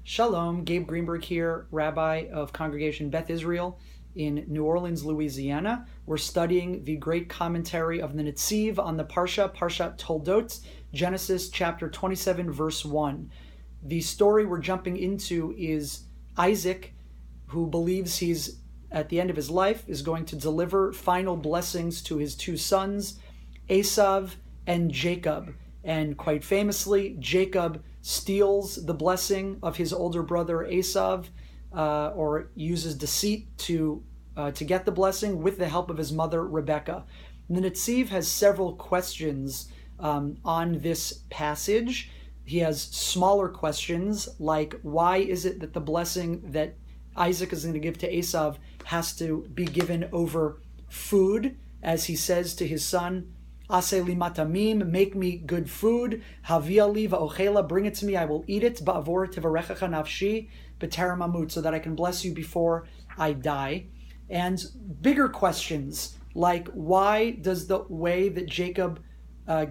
Shalom, Gabe Greenberg here, Rabbi of Congregation Beth Israel in New Orleans, Louisiana. We're studying the great commentary of the Netziv on the parshat Toldot, Genesis chapter 27, verse 1. The story we're jumping into is Isaac, who believes he's at the end of his life, is going to deliver final blessings to his two sons, Esav and Jacob. And quite famously, Jacob steals the blessing of his older brother Esav, or uses deceit to get the blessing with the help of his mother Rebekah. The Netziv has several questions on this passage. He has smaller questions like, why is it that the blessing that Isaac is going to give to Esav has to be given over food, as he says to his son, Aseh li matamim, make me good food. Havia li va'ochela, bring it to me, I will eat it. Ba'avor tivarechacha nafshi b'terem amut, so that I can bless you before I die. And bigger questions like, why does the way that Jacob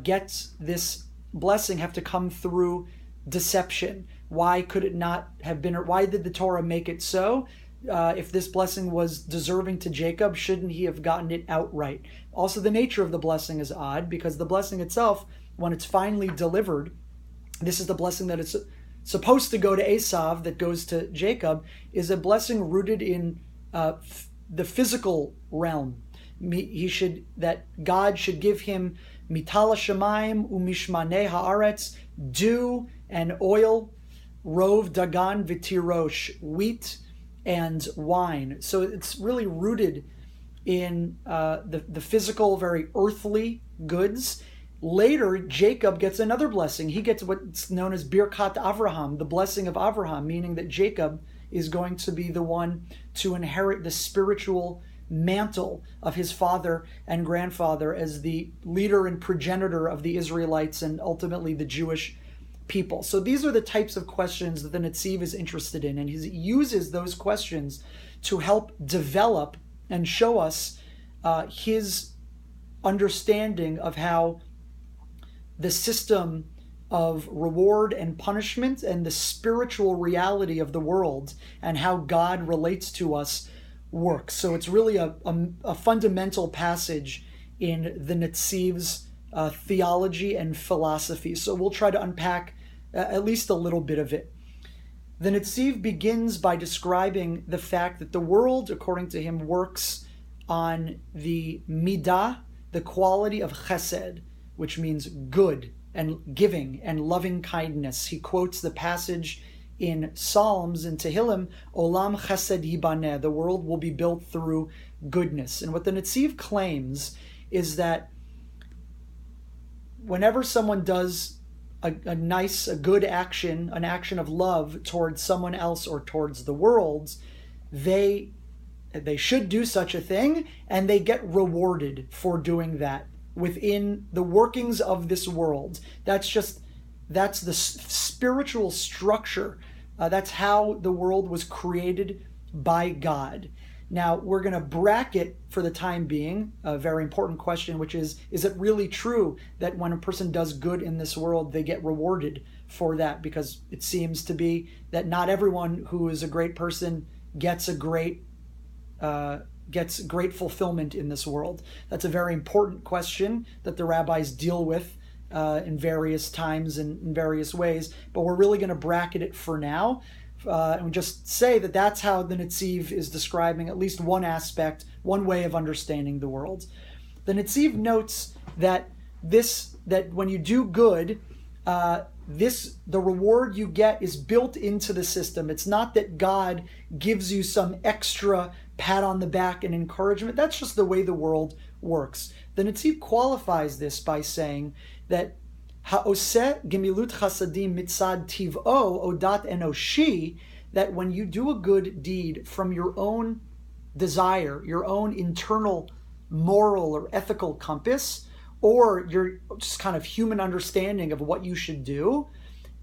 gets this blessing have to come through deception? Why could it not have been? Why did the Torah make it so? If this blessing was deserving to Jacob, shouldn't he have gotten it outright? Also, the nature of the blessing is odd, because the blessing itself, when it's finally delivered, this is the blessing that it's supposed to go to Esav, that goes to Jacob, is a blessing rooted in the physical realm. That God should give him mitala shemaim umishmanei haaretz, dew and oil, rov dagan v'tirosh, wheat and wine. So it's really rooted in the physical, very earthly goods. Later, Jacob gets another blessing. He gets what's known as Birkat Avraham, the blessing of Avraham, meaning that Jacob is going to be the one to inherit the spiritual mantle of his father and grandfather as the leader and progenitor of the Israelites and ultimately the Jewish people. So these are the types of questions that the Netziv is interested in, and he uses those questions to help develop and show us his understanding of how the system of reward and punishment and the spiritual reality of the world and how God relates to us works. So it's really a fundamental passage in the Netziv's theology and philosophy. So we'll try to unpack at least a little bit of it. The Netziv begins by describing the fact that the world, according to him, works on the midah, the quality of chesed, which means good and giving and loving kindness. He quotes the passage in Psalms and Tehillim, Olam chesed yibaneh, the world will be built through goodness. And what the Netziv claims is that whenever someone does a good action, an action of love towards someone else or towards the world, they should do such a thing, and they get rewarded for doing that within the workings of this world. That's the spiritual structure. That's how the world was created by God. Now, we're going to bracket for the time being a very important question, which is it really true that when a person does good in this world, they get rewarded for that? Because it seems to be that not everyone who is a great person gets great fulfillment in this world. That's a very important question that the rabbis deal with in various times and in various ways, but we're really going to bracket it for now. And just say that that's how the Netziv is describing at least one aspect, one way of understanding the world. The Netziv notes that when you do good, the reward you get is built into the system. It's not that God gives you some extra pat on the back and encouragement. That's just the way the world works. The Netziv qualifies this by saying that Ha'oseh gemilut chasadim mitzad tiv'o odat enoshi, that when you do a good deed from your own desire, your own internal moral or ethical compass, or your just kind of human understanding of what you should do,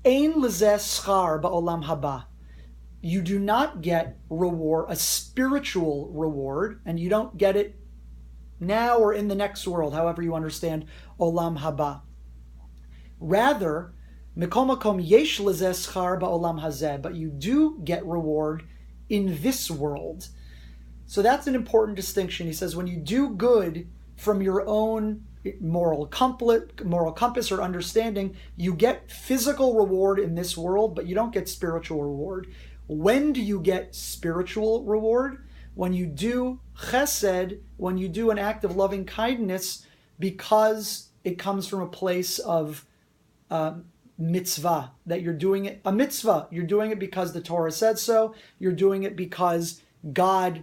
ein lezeh schar ba'olam haba. You do not get a spiritual reward, and you don't get it now or in the next world, however you understand olam haba. Rather, Mikol makom yesh lezeh schar ba'olam hazeh, but you do get reward in this world. So that's an important distinction. He says when you do good from your own moral compass or understanding, you get physical reward in this world, but you don't get spiritual reward. When do you get spiritual reward? When you do chesed, when you do an act of loving kindness, because it comes from a place of mitzvah, that you're doing it, a mitzvah. You're doing it because the Torah said so. You're doing it because God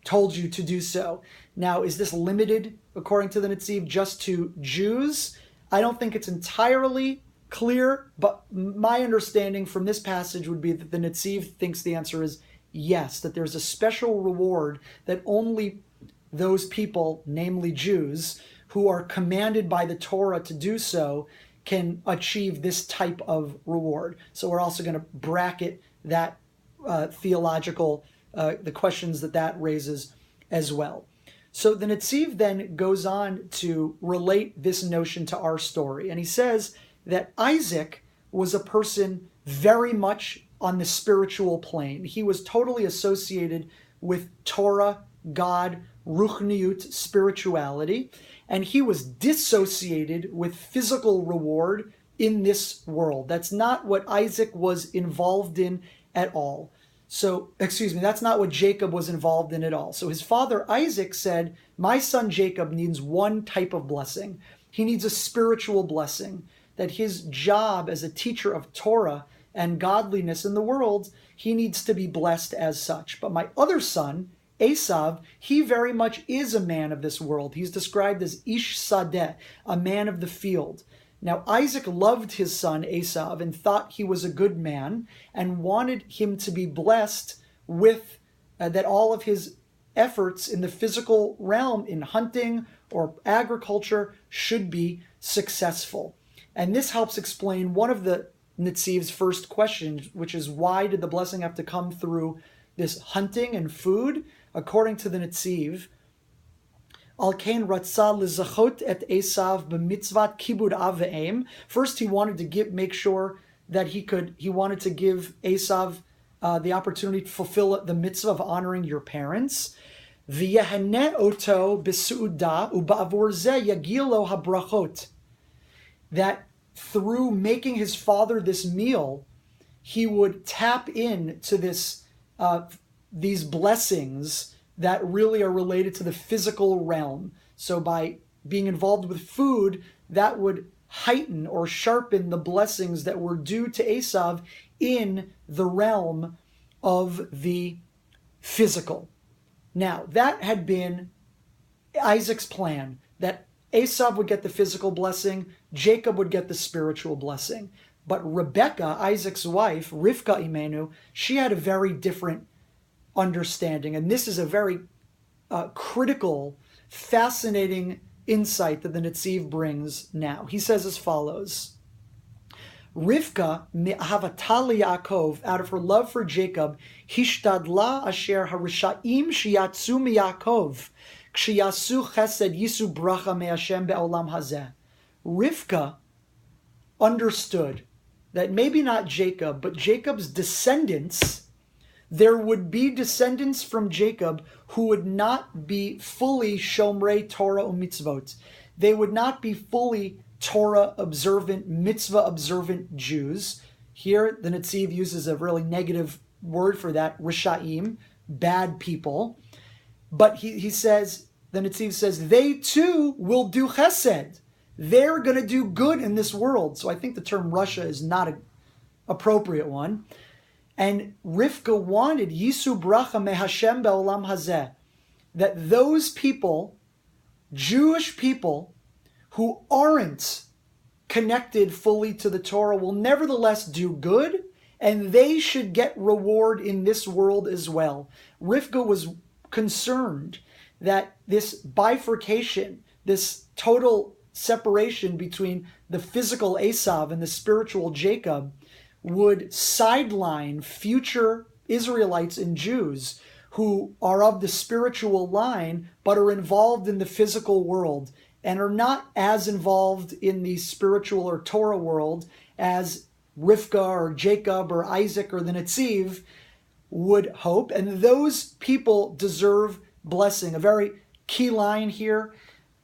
told you to do so. Now, is this limited, according to the Netziv, just to Jews? I don't think it's entirely clear, but my understanding from this passage would be that the Netziv thinks the answer is yes, that there's a special reward that only those people, namely Jews, who are commanded by the Torah to do so, can achieve this type of reward. So we're also going to bracket that theological, the questions that raises as well. So the Netziv then goes on to relate this notion to our story. And he says that Isaac was a person very much on the spiritual plane. He was totally associated with Torah, God, ruchniut, spirituality, and he was dissociated with physical reward in this world. That's not what Isaac was involved in at all. So, that's not what Jacob was involved in at all. So his father Isaac said, my son Jacob needs one type of blessing. He needs a spiritual blessing, that his job as a teacher of Torah and godliness in the world, he needs to be blessed as such. But my other son, Esav, he very much is a man of this world. He's described as Ish Sadeh, a man of the field. Now, Isaac loved his son Esav and thought he was a good man and wanted him to be blessed with that all of his efforts in the physical realm, in hunting or agriculture, should be successful. And this helps explain one of the Netziv's first questions, which is why did the blessing have to come through this hunting and food? According to the Netziv, Al kain ratzah lezachot et Esav b'mitzvat kibud av ve'em. First, he wanted to make sure that he wanted to give Esav the opportunity to fulfill the mitzvah of honoring your parents. V'yehaneh oto b'su'udah u'ba'avor zeh yagil lo habrachot. That through making his father this meal, he would tap into these blessings that really are related to the physical realm. So by being involved with food, that would heighten or sharpen the blessings that were due to Esav in the realm of the physical. Now, that had been Isaac's plan, that Esav would get the physical blessing, Jacob would get the spiritual blessing. But Rebekah, Isaac's wife, Rivka Imenu, she had a very different understanding. And this is a very critical, fascinating insight that the Netziv brings now. He says as follows: Rivka mi'ahavatali Yaakov, out of her love for Jacob, hishtadla asher harishaim shiyatzu miYaakov, kshiyasu chesed yisu bracha me'Hashem be'olam hazeh. Rivka understood that maybe not Jacob, but Jacob's descendants, there would be descendants from Jacob who would not be fully Shomrei Torah u'mitzvot. They would not be fully Torah observant, mitzvah observant Jews. Here, the Netziv uses a really negative word for that, Rishaim, bad people. But he says, the Netziv says, they too will do chesed. They're going to do good in this world. So I think the term Russia is not an appropriate one. And Rivka wanted Yisu bracha meHashem be'olam hazeh, that those people, Jewish people, who aren't connected fully to the Torah will nevertheless do good, and they should get reward in this world as well. Rivka was concerned that this bifurcation, this total separation between the physical Esav and the spiritual Jacob would sideline future Israelites and Jews who are of the spiritual line but are involved in the physical world and are not as involved in the spiritual or Torah world as Rivka or Jacob or Isaac or the Netziv would hope. And those people deserve blessing. A very key line here.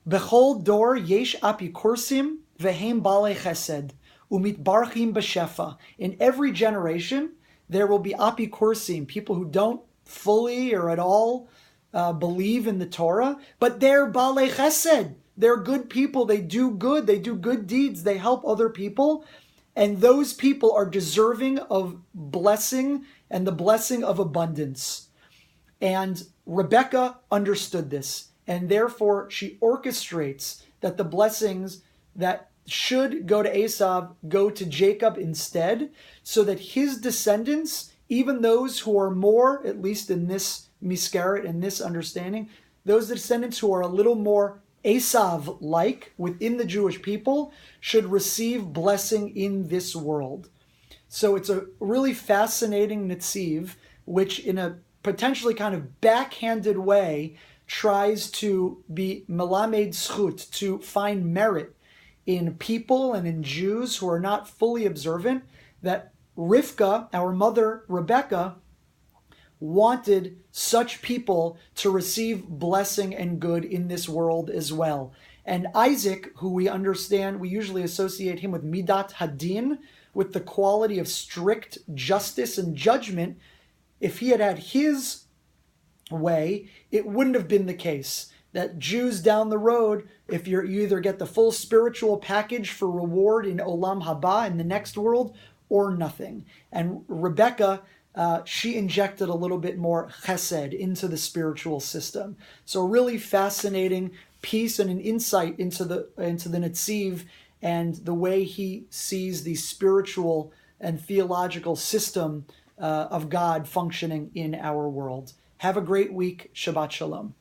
Bechol dor yesh apikursim vehem balei chesed umitbarchim b'shefa. In every generation, there will be apikursim, people who don't fully or at all believe in the Torah, but they're balei chesed. They're good people. They do good. They do good deeds. They help other people. And those people are deserving of blessing and the blessing of abundance. And Rebecca understood this. And therefore, she orchestrates that the blessings that should go to Esav go to Jacob instead, so that his descendants, even those who are more, at least in this miskaret, in this understanding, those descendants who are a little more Esav-like within the Jewish people, should receive blessing in this world. So it's a really fascinating Netziv, which in a potentially kind of backhanded way tries to be melamed zchut, to find merit in people and in Jews who are not fully observant, that Rivka, our mother Rebecca, wanted such people to receive blessing and good in this world as well. And Isaac, who we understand, we usually associate him with midat hadin, with the quality of strict justice and judgment. If he had had his way, it wouldn't have been the case that Jews down the road, if you either get the full spiritual package for reward in Olam Haba, in the next world, or nothing. And Rebecca, she injected a little bit more chesed into the spiritual system. So really fascinating piece and an insight into the Netziv and the way he sees the spiritual and theological system of God functioning in our world. Have a great week. Shabbat Shalom.